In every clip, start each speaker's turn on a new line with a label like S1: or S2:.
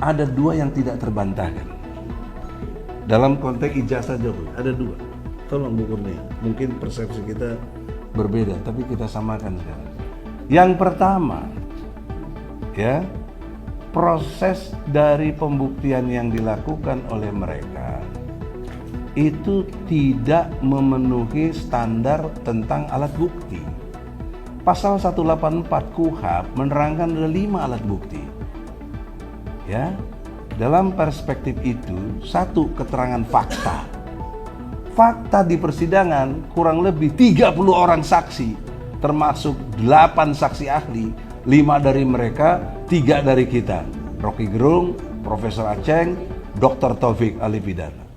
S1: ada dua yang tidak terbantahkan. Dalam konteks ijazah Jokowi, ada dua. Tolong Bu Kurnia, mungkin persepsi kita berbeda, tapi kita samakan sekarang. Yang pertama, ya, proses dari pembuktian yang dilakukan oleh mereka itu tidak memenuhi standar tentang alat bukti. Pasal 184 KUHP menerangkan ada 5 alat bukti. Ya, dalam perspektif itu, satu, keterangan fakta. Fakta di persidangan kurang lebih 30 orang saksi, termasuk 8 saksi ahli, 5 dari mereka, 3 dari kita. Rocky Gerung, Profesor Aceng, Dr. Taufik ahli pidana.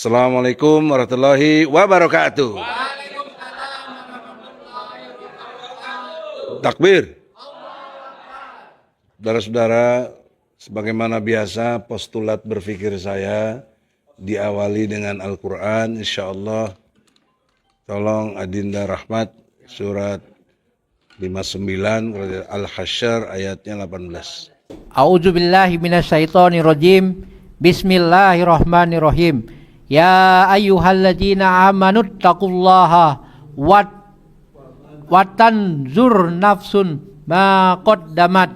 S1: Assalamualaikum warahmatullahi wabarakatuh. Takbir. Saudara-saudara, sebagaimana biasa postulat berpikir saya diawali dengan Al-Quran, insyaallah. Tolong Adinda Rahmat, surat 59 Al-Hasyr ayatnya 18.
S2: A'udzubillahi minasyaitonirrajim. Bismillahirrahmanirrahim. Ya ayyuhalladzina amanuttaqullaha watanzur nafsun ma qaddamat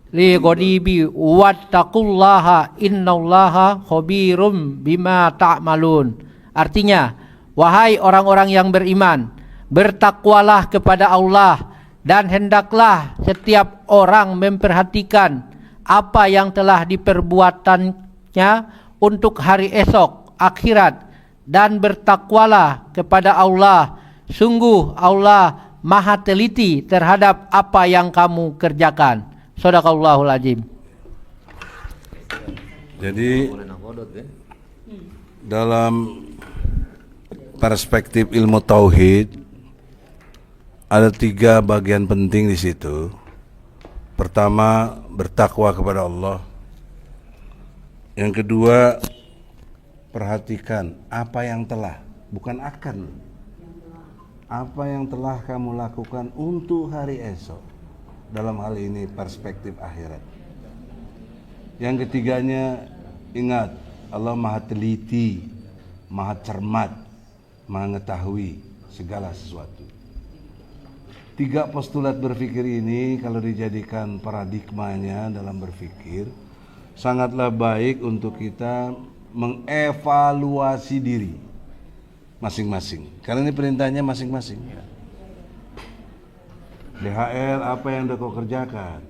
S2: lighadibi wattaqullaha innallaha khabirum bima ta'malun. Artinya, wahai orang-orang yang beriman, bertakwalah kepada Allah dan hendaklah setiap orang memperhatikan apa yang telah diperbuatannya untuk hari esok akhirat, dan bertakwalah kepada Allah. Sungguh Allah Maha teliti terhadap apa yang kamu kerjakan. Shadaqallahul azim.
S1: Jadi dalam perspektif ilmu tauhid ada 3 bagian penting di situ. Pertama, bertakwa kepada Allah. Yang kedua, perhatikan apa yang telah, bukan akan, apa yang telah kamu lakukan untuk hari esok. Dalam hal ini perspektif akhirat. Yang ketiganya, ingat Allah Maha teliti, Maha cermat, mengetahui segala sesuatu. 3 postulat berpikir ini kalau dijadikan paradigmanya dalam berpikir, sangatlah baik untuk kita mengevaluasi diri masing-masing. Karena ini perintahnya masing-masing. DHR, apa yang sudah kau kerjakan?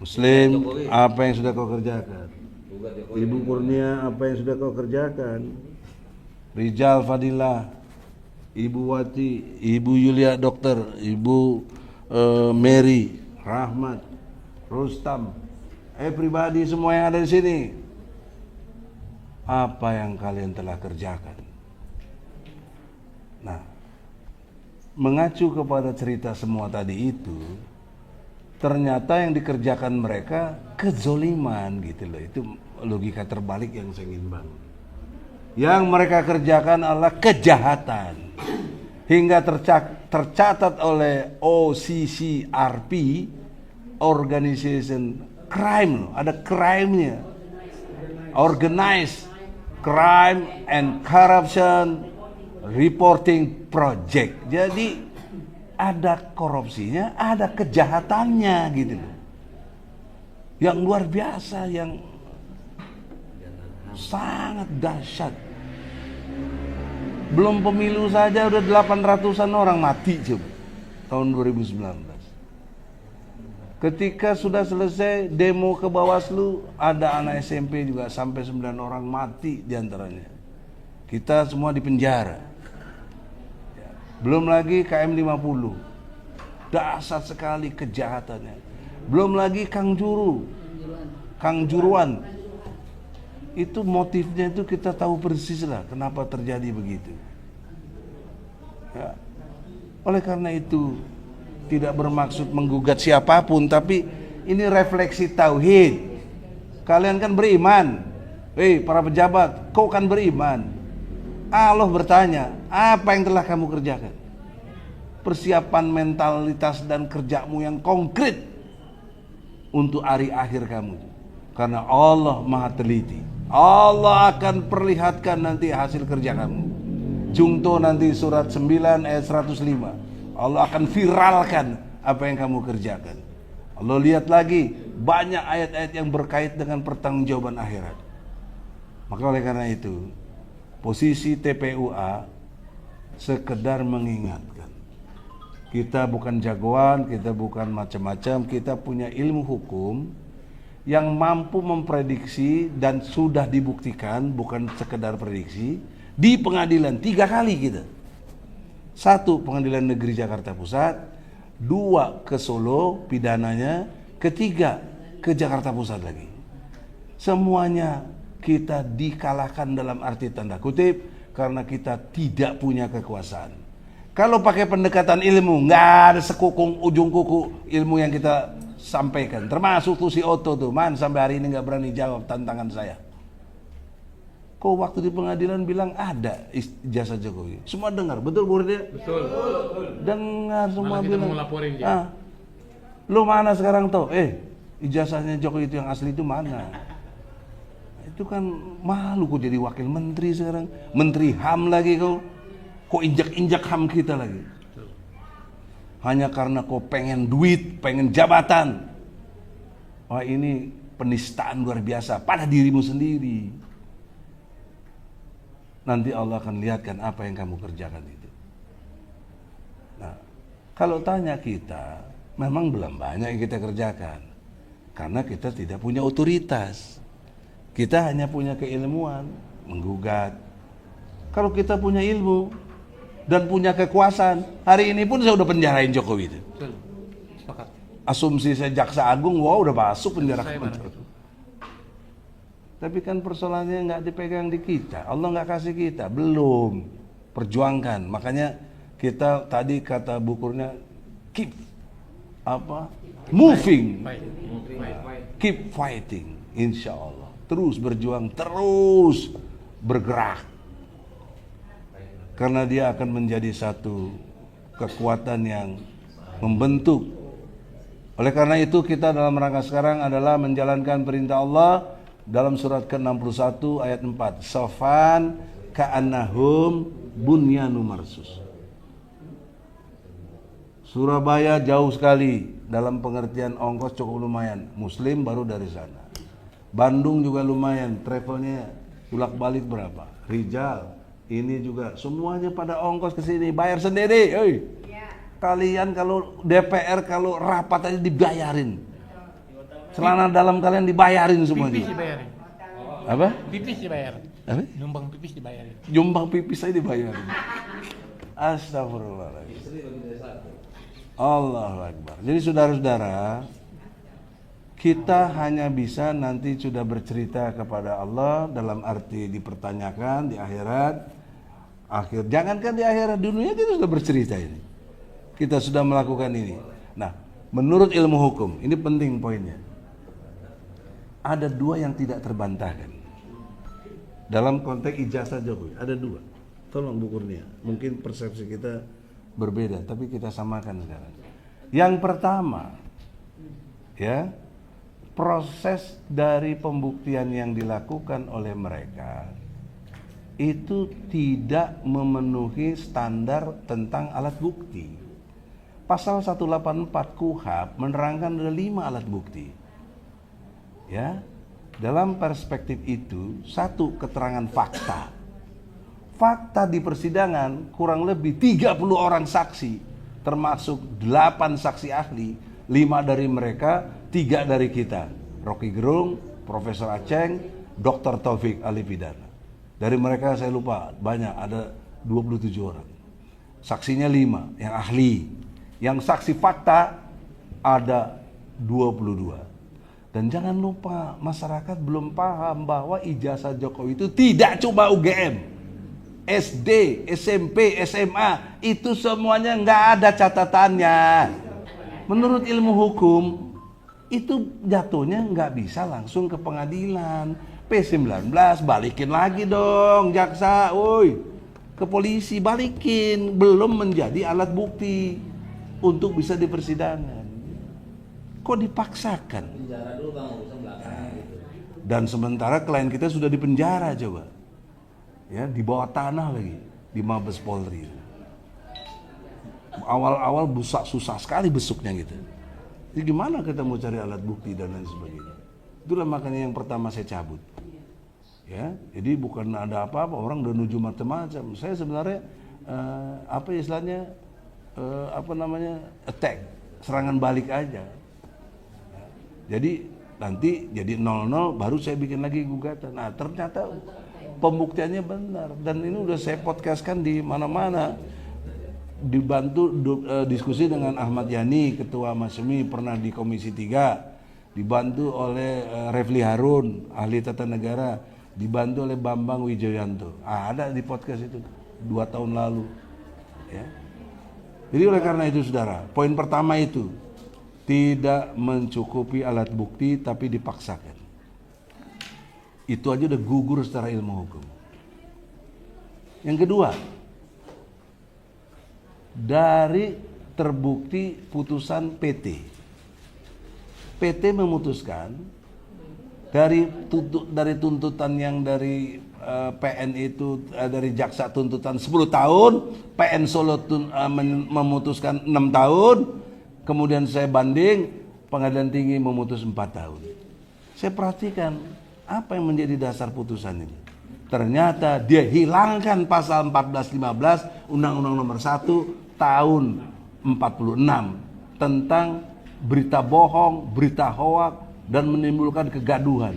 S1: Muslim, apa yang sudah kau kerjakan? Ibu Kurnia, apa yang sudah kau kerjakan? Rijal Fadilah, Ibu Wati, Ibu Yulia Dokter, Ibu Mary, Rahmat, Rustam, pribadi semua yang ada di sini. Apa yang kalian telah kerjakan? Nah, mengacu kepada cerita semua tadi itu, ternyata yang dikerjakan mereka kezoliman gitu loh. Itu logika terbalik yang saya ingin bangun. Yang mereka kerjakan adalah kejahatan. Hingga tercatat oleh OCCRP, Organization Crime, ada crime-nya. Organized Crime and Corruption Reporting Project. Jadi ada korupsinya, ada kejahatannya gitu loh. Yang luar biasa, yang sangat dahsyat. Belum pemilu saja udah 800-an orang mati coba tahun 2019. Ketika sudah selesai demo ke Bawaslu, ada anak SMP juga sampai 9 orang mati diantaranya. Kita semua di penjara. Belum lagi KM 50. Dahsyat sekali kejahatannya. Belum lagi Kang Juruan. Itu motifnya itu kita tahu persis lah kenapa terjadi begitu. Ya. Oleh karena itu tidak bermaksud menggugat siapapun, tapi ini refleksi tauhid. Kalian kan beriman. Para pejabat, kau kan beriman. Allah bertanya, apa yang telah kamu kerjakan? Persiapan mentalitas dan kerjamu yang konkret untuk hari akhir kamu. Karena Allah Maha teliti. Allah akan perlihatkan nanti hasil kerja kamu. Jungto nanti surat 9 ayat 105. Allah akan viralkan apa yang kamu kerjakan. Allah lihat lagi banyak ayat-ayat yang berkait dengan pertanggungjawaban akhirat. Maka oleh karena itu, posisi TPUA sekedar mengingatkan. Kita bukan jagoan, kita bukan macam-macam, kita punya ilmu hukum yang mampu memprediksi dan sudah dibuktikan, bukan sekedar prediksi, di pengadilan 3 kali kita. 1 Pengadilan Negeri Jakarta Pusat, 2 ke Solo pidananya, 3 ke Jakarta Pusat lagi. Semuanya kita dikalahkan dalam arti tanda kutip karena kita tidak punya kekuasaan. Kalau pakai pendekatan ilmu, nggak ada sekukung ujung kuku ilmu yang kita sampaikan. Termasuk tuh si Otto tuh, sampai hari ini nggak berani jawab tantangan saya. Kok waktu di pengadilan bilang ada ijazah Jokowi? Semua dengar, betul Bu Ridya?
S3: Betul.
S1: Dengar semua
S3: Malah kita
S1: bilang.
S3: mau laporin dia.
S1: Lu mana sekarang toh? Ijazahnya Jokowi itu yang asli itu mana? Itu kan malu kok jadi wakil menteri sekarang. Menteri HAM lagi kau. Kok injak-injak HAM kita lagi? Hanya karena kau pengen duit, pengen jabatan. Wah, ini penistaan luar biasa pada dirimu sendiri. Nanti Allah akan lihatkan apa yang kamu kerjakan itu. Nah, kalau tanya kita, memang belum banyak yang kita kerjakan. Karena kita tidak punya otoritas. Kita hanya punya keilmuan, menggugat. Kalau kita punya ilmu dan punya kekuasaan, hari ini pun saya udah penjarain Jokowi itu.
S3: Betul. Sepakat.
S1: Asumsi saya jaksa agung, udah masuk penjara.
S3: Saya mana itu?
S1: Tapi kan persoalannya nggak dipegang di kita. Allah nggak kasih kita, belum. Perjuangkan. Makanya kita tadi kata bukurnya keep moving, keep fighting, insya Allah. Terus berjuang, terus bergerak. Karena dia akan menjadi satu kekuatan yang membentuk. Oleh karena itu kita dalam rangka sekarang adalah menjalankan perintah Allah dalam surat ke-61 ayat 4. Sofan ka'annahum bunyanun marsus. Surabaya jauh sekali dalam pengertian ongkos cukup lumayan. Muslim baru dari sana. Bandung juga lumayan, travelnya bolak-balik berapa? Rijal, ini juga semuanya pada ongkos ke sini, bayar sendiri. Kalian kalau DPR kalau rapat aja dibayarin. Celana dalam kalian dibayarin semuanya.
S3: Pipis dibayarin.
S1: Apa?
S3: Pipis dibayar.
S1: Apa?
S3: Nyumbang pipis dibayarin.
S1: Jumbang pipis saya dibayarin. Astagfirullahaladzim. Allahu Akbar. Jadi saudara-saudara, kita hanya bisa nanti sudah bercerita kepada Allah dalam arti dipertanyakan di akhirat. Jangankan di akhirat, dunia kita sudah bercerita ini. Kita sudah melakukan ini. Nah, menurut ilmu hukum, ini penting poinnya. Ada 2 yang tidak terbantahkan. Dalam konteks ijazah Jokowi, ada 2. Tolong Bu Kurnia, mungkin persepsi kita berbeda, tapi kita samakan sekarang. Yang pertama, ya, proses dari pembuktian yang dilakukan oleh mereka itu tidak memenuhi standar tentang alat bukti. Pasal 184 KUHP menerangkan ada 5 alat bukti. Ya, dalam perspektif itu, 1 keterangan fakta. Fakta di persidangan kurang lebih 30 orang saksi, termasuk 8 saksi ahli, 5 dari mereka, 3 dari kita. Rocky Gerung, Profesor Aceng, Dr. Taufik ahli pidana. Dari mereka saya lupa, banyak, ada 27 orang. Saksinya 5 yang ahli. Yang saksi fakta ada 22. Dan jangan lupa, masyarakat belum paham bahwa ijazah Jokowi itu tidak cuma UGM. SD, SMP, SMA, itu semuanya nggak ada catatannya. Menurut ilmu hukum, itu jatuhnya nggak bisa langsung ke pengadilan. P19 balikin lagi dong jaksa, woi, ke polisi balikin, belum menjadi alat bukti untuk bisa di persidangan. Kok dipaksakan? Dan sementara klien kita sudah di penjara coba, ya, di bawah tanah lagi di Mabes Polri. Awal-awal susah sekali besuknya gitu. Jadi gimana kita mau cari alat bukti dan lain sebagainya? Itulah makanya yang pertama saya cabut. Ya, jadi bukan ada apa-apa, orang udah nuju macam-macam. Saya sebenarnya apa istilahnya attack, serangan balik aja. Jadi nanti jadi 0-0 baru saya bikin lagi gugatan. Nah, ternyata pembuktiannya benar dan ini udah saya podcastkan di mana-mana. Dibantu diskusi dengan Ahmad Yani, Ketua Masyumi, pernah di Komisi 3, dibantu oleh Refli Harun, ahli tata negara, dibantu oleh Bambang Wijoyanto. Ada di podcast itu 2 tahun lalu. Ya. Jadi oleh karena itu saudara, poin pertama itu tidak mencukupi alat bukti tapi dipaksakan. Itu aja udah gugur secara ilmu hukum. Yang kedua, dari terbukti putusan PT. PT memutuskan dari tuntutan yang dari PN itu dari jaksa tuntutan 10 tahun, PN Solo memutuskan 6 tahun, kemudian saya banding, Pengadilan Tinggi memutus 4 tahun. Saya perhatikan apa yang menjadi dasar putusan ini. Ternyata dia hilangkan pasal 14-15 Undang-Undang Nomor 1 tahun 46 tentang berita bohong, berita hoak dan menimbulkan kegaduhan.